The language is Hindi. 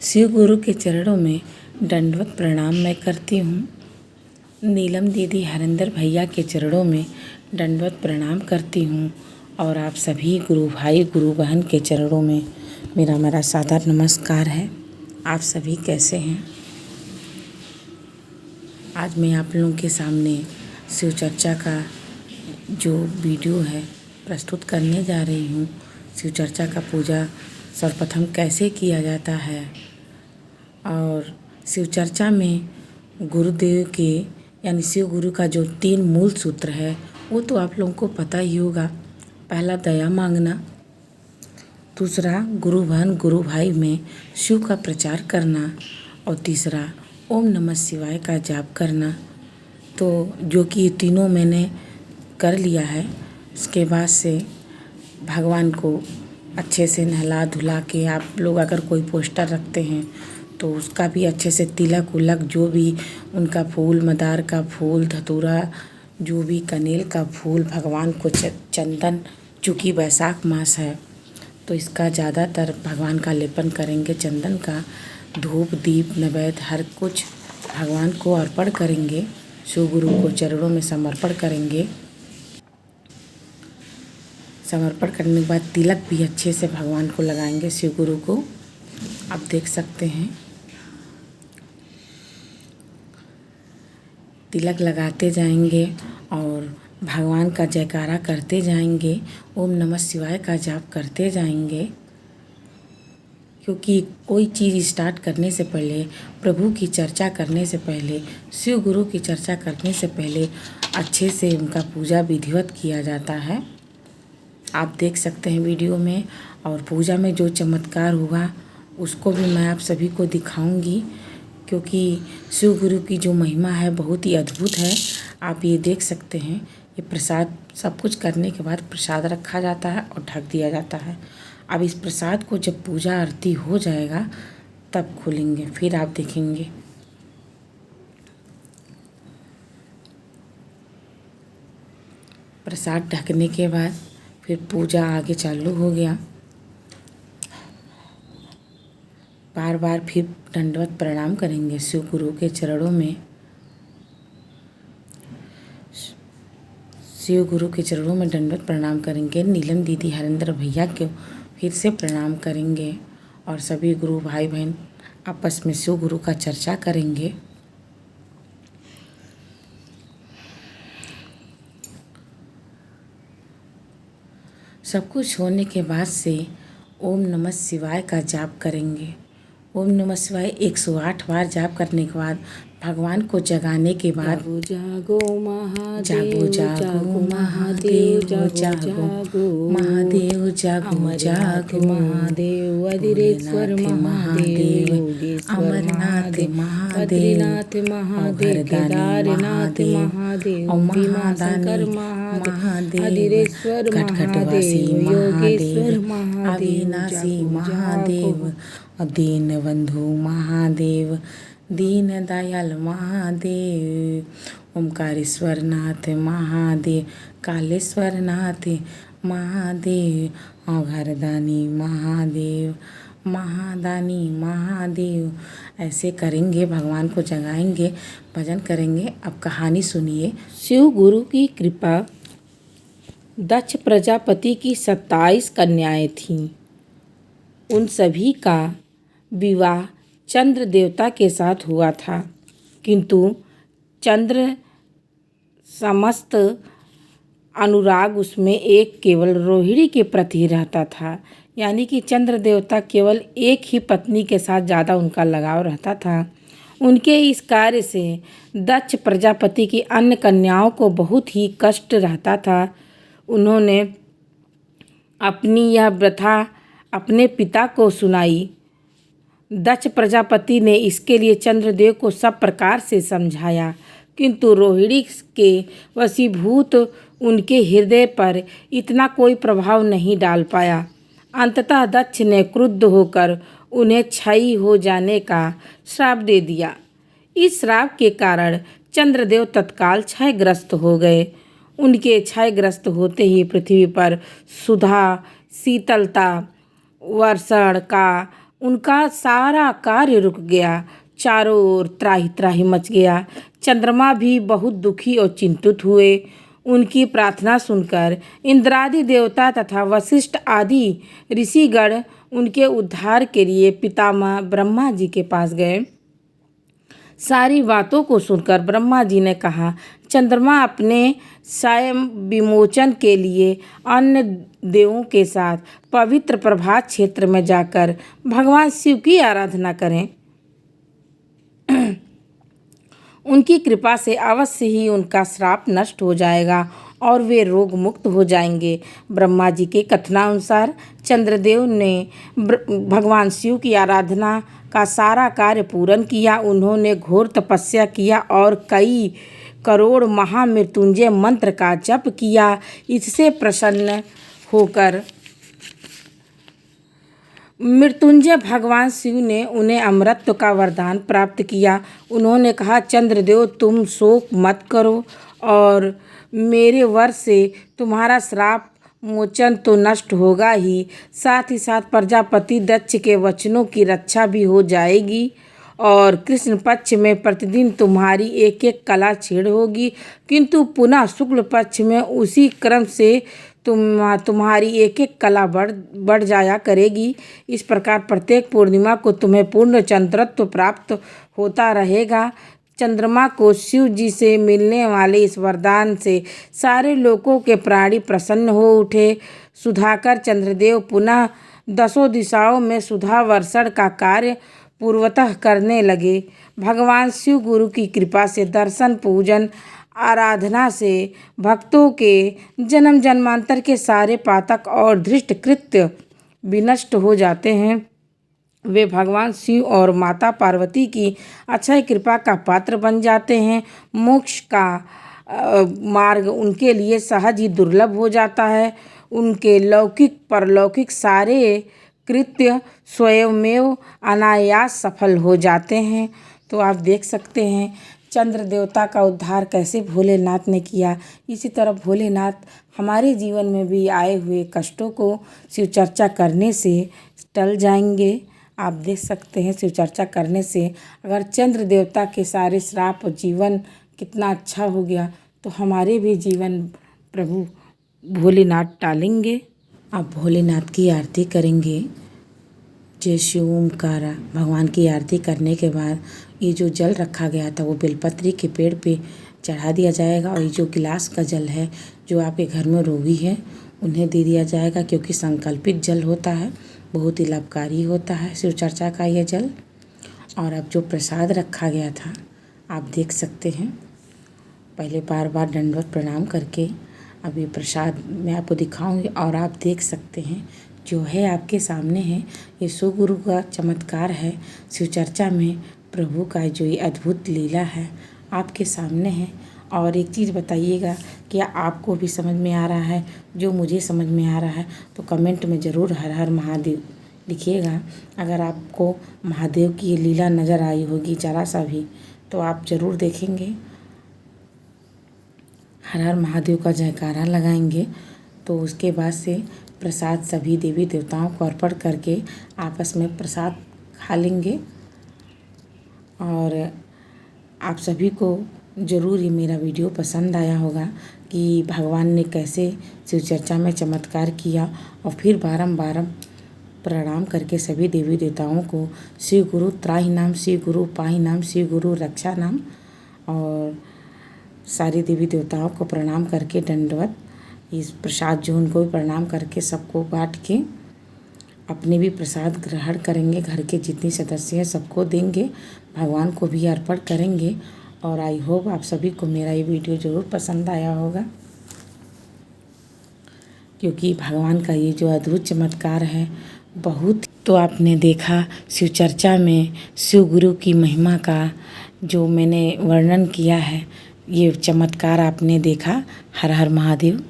शिव गुरु के चरणों में दंडवत प्रणाम मैं करती हूँ। नीलम दीदी हरिंदर भैया के चरणों में दंडवत प्रणाम करती हूँ और आप सभी गुरु भाई गुरु बहन के चरणों में मेरा सादर नमस्कार है। आप सभी कैसे हैं? आज मैं आप लोगों के सामने शिव चर्चा का जो वीडियो है प्रस्तुत करने जा रही हूँ। शिव चर्चा का पूजा सर्वप्रथम कैसे किया जाता है और शिव चर्चा में गुरुदेव के यानी शिव गुरु का जो 3 मूल सूत्र है वो तो आप लोगों को पता ही होगा। पहला दया मांगना, दूसरा गुरु बहन गुरु भाई में शिव का प्रचार करना और तीसरा ओम नमः शिवाय का जाप करना। तो जो कि ये तीनों मैंने कर लिया है, उसके बाद से भगवान को अच्छे से नहला धुला के आप लोग अगर कोई पोस्टर रखते हैं तो उसका भी अच्छे से तिलक उलक जो भी उनका फूल, मदार का फूल, धतूरा, जो भी कनेल का फूल, भगवान को चंदन, चूँकि वैशाख मास है तो इसका ज़्यादातर भगवान का लेपन करेंगे। चंदन का धूप दीप नैवेद्य हर कुछ भगवान को अर्पण करेंगे, शिव गुरु को चरणों में समर्पण करेंगे। समर्पण करने के बाद तिलक भी अच्छे से भगवान को लगाएंगे, शिव गुरु को। आप देख सकते हैं तिलक लगाते जाएंगे और भगवान का जयकारा करते जाएंगे, ओम नमः शिवाय का जाप करते जाएंगे। क्योंकि कोई चीज़ स्टार्ट करने से पहले, प्रभु की चर्चा करने से पहले, शिव गुरु की चर्चा करने से पहले अच्छे से उनका पूजा विधिवत किया जाता है। आप देख सकते हैं वीडियो में, और पूजा में जो चमत्कार होगा उसको भी मैं आप सभी को दिखाऊंगी, क्योंकि शिव गुरु की जो महिमा है बहुत ही अद्भुत है। आप ये देख सकते हैं, ये प्रसाद सब कुछ करने के बाद प्रसाद रखा जाता है और ढक दिया जाता है। अब इस प्रसाद को जब पूजा आरती हो जाएगा तब खोलेंगे, फिर आप देखेंगे। प्रसाद ढकने के बाद फिर पूजा आगे चालू हो गया। बार बार फिर दंडवत प्रणाम करेंगे शिव गुरु के चरणों में। शिव गुरु के चरणों में दंडवत प्रणाम करेंगे। नीलम दीदी हरिंदर भैया को फिर से प्रणाम करेंगे और सभी गुरु भाई बहन आपस में शिव गुरु का चर्चा करेंगे। सब कुछ होने के बाद से ओम नमः शिवाय का जाप करेंगे। ओम नमः शिवाय 108 बार जाप करने के बाद भगवान को जगाने के बाद जागो जागो महादेव, जागो जागो महादेव, जागो महादेव, जागो जागो महादेव, अधिरेश्वर महादेव, अमरनाथ महादेव, बद्रीनाथ महादेव, केदारनाथ महादेव, भीमाशंकर महादेव, अधिरेश्वर महादेव, योगेश्वर महादेव, अविनाशी महादेव, दीन बंधु महादेव, दीन दयाल महादेव, ओमकारेश्वर नाथ महादेव, कालेश्वर नाथ महादेव, घरदानी महादेव, महादानी महादेव। ऐसे करेंगे, भगवान को जगाएंगे, भजन करेंगे। अब कहानी सुनिए। शिव गुरु की कृपा। दक्ष प्रजापति की 27 कन्याएं थीं। उन सभी का विवाह चंद्र देवता के साथ हुआ था, किंतु चंद्र समस्त अनुराग उसमें एक केवल रोहिणी के प्रति रहता था। यानी कि चंद्र देवता केवल एक ही पत्नी के साथ ज़्यादा उनका लगाव रहता था। उनके इस कार्य से दक्ष प्रजापति की अन्य कन्याओं को बहुत ही कष्ट रहता था। उन्होंने अपनी यह व्यथा अपने पिता को सुनाई। दक्ष प्रजापति ने इसके लिए चंद्रदेव को सब प्रकार से समझाया, किंतु रोहिणी के वशीभूत उनके हृदय पर इतना कोई प्रभाव नहीं डाल पाया। अंततः दक्ष ने क्रुद्ध होकर उन्हें क्षयी हो जाने का श्राप दे दिया। इस श्राप के कारण चंद्रदेव तत्काल क्षयग्रस्त हो गए। उनके क्षयग्रस्त होते ही पृथ्वी पर सुधा, शीतलता, वर्षण का उनका सारा कार्य रुक गया। चारों ओर त्राहि त्राहि मच गया। चंद्रमा भी बहुत दुखी और चिंतित हुए। उनकी प्रार्थना सुनकर इंद्रादि देवता तथा वशिष्ठ आदि ऋषिगण उनके उद्धार के लिए पितामह ब्रह्मा जी के पास गए। सारी बातों को सुनकर ब्रह्मा जी ने कहा, चंद्रमा अपने स्वयं विमोचन के लिए अन्य देवों के साथ पवित्र प्रभात क्षेत्र में जाकर भगवान शिव की आराधना करें। उनकी कृपा से अवश्य ही उनका श्राप नष्ट हो जाएगा और वे रोग मुक्त हो जाएंगे। ब्रह्मा जी के कथनानुसार चंद्रदेव ने भगवान शिव की आराधना का सारा कार्य पूर्ण किया। उन्होंने घोर तपस्या किया और कई करोड़ महामृत्युंजय मंत्र का जप किया। इससे प्रसन्न होकर मृत्युंजय भगवान शिव ने उन्हें अमरत्व का वरदान प्राप्त किया। उन्होंने कहा, चंद्रदेव तुम शोक मत करो और मेरे वर से तुम्हारा श्राप मोचन तो नष्ट होगा ही, साथ ही साथ प्रजापति दक्ष के वचनों की रक्षा भी हो जाएगी और कृष्ण पक्ष में प्रतिदिन तुम्हारी एक एक कला छेड़ होगी, किंतु पुनः शुक्ल पक्ष में उसी क्रम से तुम्हारी एक एक कला बढ़ जाया करेगी। इस प्रकार प्रत्येक पूर्णिमा को तुम्हें पूर्ण चंद्रत्व प्राप्त होता रहेगा। चंद्रमा को शिव जी से मिलने वाले इस वरदान से सारे लोगों के प्राणी प्रसन्न हो उठे। सुधाकर चंद्रदेव पुनः दसों दिशाओं में सुधा वर्षण का कार्य पूर्वतः करने लगे। भगवान शिव गुरु की कृपा से दर्शन पूजन आराधना से भक्तों के जन्म जन्मांतर के सारे पातक और धृष्ट कृत्य विनष्ट हो जाते हैं। वे भगवान शिव और माता पार्वती की अक्षय कृपा का पात्र बन जाते हैं। मोक्ष का मार्ग उनके लिए सहज ही दुर्लभ हो जाता है। उनके लौकिक परलौकिक सारे कृत्य स्वयमेव अनायास सफल हो जाते हैं। तो आप देख सकते हैं चंद्र देवता का उद्धार कैसे भोलेनाथ ने किया। इसी तरह भोलेनाथ हमारे जीवन में भी आए हुए कष्टों को शिव चर्चा करने से टल जाएंगे। आप देख सकते हैं शिव चर्चा करने से अगर चंद्र देवता के सारे श्राप और जीवन कितना अच्छा हो गया, तो हमारे भी जीवन प्रभु भोलेनाथ टालेंगे। आप भोलेनाथ की आरती करेंगे। जय शिव ओमकारा भगवान की आरती करने के बाद ये जो जल रखा गया था वो बेलपत्री के पेड़ पे चढ़ा दिया जाएगा और ये जो गिलास का जल है जो आपके घर में रोगी है उन्हें दे दिया जाएगा, क्योंकि संकल्पित जल होता है, बहुत ही लाभकारी होता है शिव चर्चा का ये जल। और अब जो प्रसाद रखा गया था आप देख सकते हैं। पहले बार बार दंडवत प्रणाम करके अब ये प्रसाद मैं आपको दिखाऊंगी और आप देख सकते हैं जो है आपके सामने है। ये सुगुरु का चमत्कार है। शिव चर्चा में प्रभु का जो ये अद्भुत लीला है आपके सामने है। और एक चीज़ बताइएगा, क्या आपको भी समझ में आ रहा है? जो मुझे समझ में आ रहा है तो कमेंट में ज़रूर हर हर महादेव लिखिएगा। अगर आपको महादेव की ये लीला नज़र आई होगी ज़रा सा भी तो आप ज़रूर देखेंगे। हर हर महादेव का जयकारा लगाएंगे। तो उसके बाद से प्रसाद सभी देवी देवताओं को अर्पण करके आपस में प्रसाद खा लेंगे। और आप सभी को ज़रूर ये मेरा वीडियो पसंद आया होगा कि भगवान ने कैसे शिव चर्चा में चमत्कार किया और फिर बारंबार प्रणाम करके सभी देवी देवताओं को शिव गुरु त्राहि नाम, शिव गुरु पाहि नाम, शिव गुरु रक्षा नाम और सारी देवी देवताओं को प्रणाम करके दंडवत इस प्रसाद जो उनको भी प्रणाम करके सबको बांट के अपने भी प्रसाद ग्रहण करेंगे। घर के जितने सदस्य हैं सबको देंगे, भगवान को भी अर्पण करेंगे। और आई होप आप सभी को मेरा ये वीडियो ज़रूर पसंद आया होगा, क्योंकि भगवान का ये जो अद्भुत चमत्कार है बहुत। तो आपने देखा शिव चर्चा में शिव गुरु की महिमा का जो मैंने वर्णन किया है, ये चमत्कार आपने देखा। हर हर महादेव।